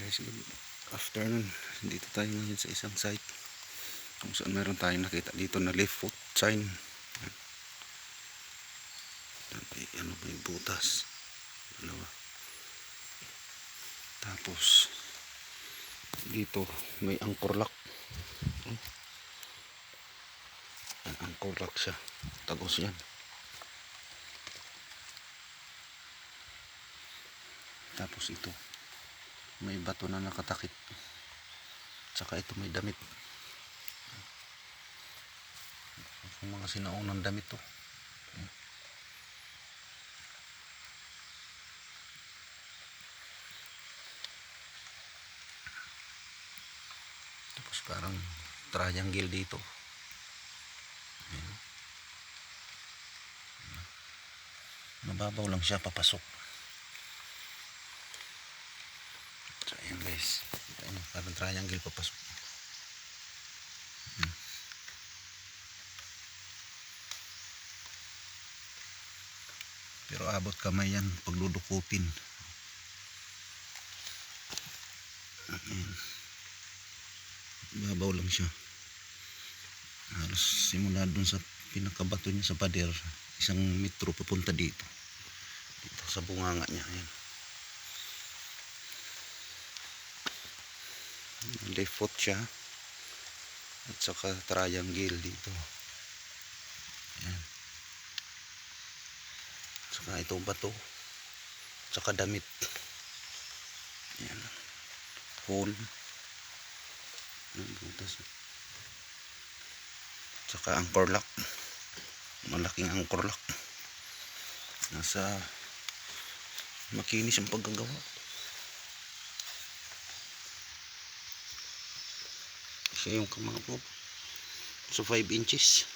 Guys, good afternoon. Dito tayo ngayon sa isang site kung saan meron tayong nakita dito na left foot sign. Ano ba yung butas? Dalawa. Tapos dito may anchor lock. Anchor lock siya. Tagos yan. Tapos ito may bato na nakatakip. Tsaka ito may damit. Yung mga sinaunang damit to. Tapos parang triangle dito. Ayan. Mababaw lang siya papasok. So ayan guys, parang triangle papasok. Pero abot kamay yan pagdudukutin. Ayan. Babaw lang siya. Halos simula dun sa pinakabato niya sa pader, 1 metro papunta dito sa bunganga niya. Ayan. Left foot siya at saka triangle dito. Ayan. Saka ito bato, saka damit. Ayan. Hole. Butas. Saka anchor lock. Malaking anchor lock. Nasa makinis ang paggagawa. Siya yung kamang po. So 5 inches.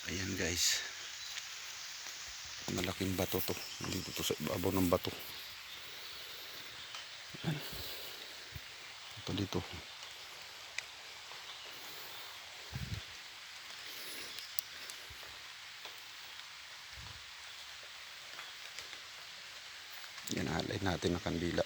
Ayan guys. Malaking bato to. Dito to sa ibabaw ng bato. Ayan. Ito dito. Yan, alay natin ang kandila.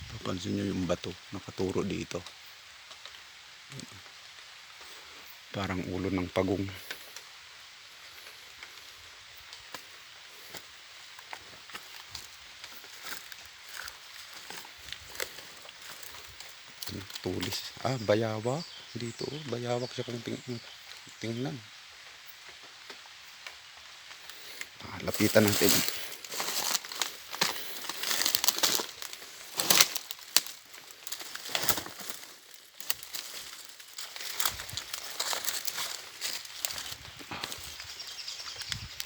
Papansin nyo yung bato nakaturo dito. Parang ulo ng pagong. Tulis. Bayawak. Dito. Bayawak siya kung tingnan. Lapitan natin.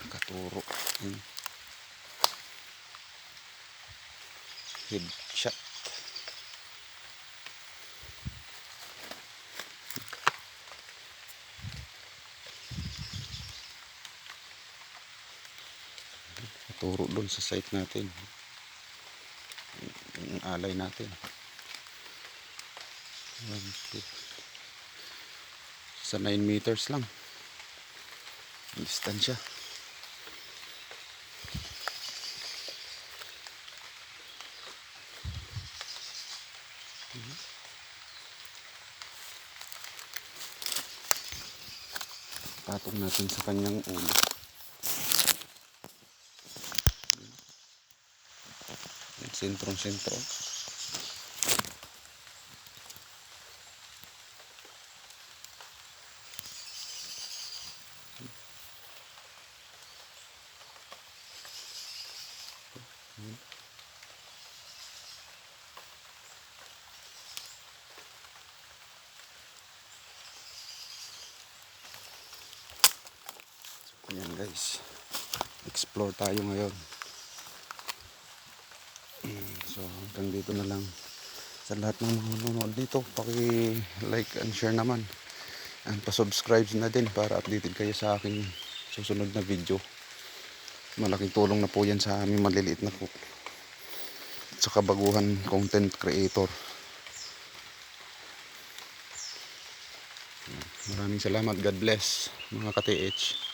Nakaturo. Headshot. Turo doon sa site natin. Yung alay natin. Sa 9 meters lang. Distansya. Patong natin sa kanyang ulo. Sentro. Ayan guys, explore tayo ngayon. So hanggang dito na lang. Sa lahat ng nanonood dito, paki-like and share naman. And pa-subscribe na din para updated kayo sa aking susunod na video. Malaking tulong na po yan sa aming maliliit na po sa kabaguhan content creator. Maraming salamat. God bless mga ka-TH.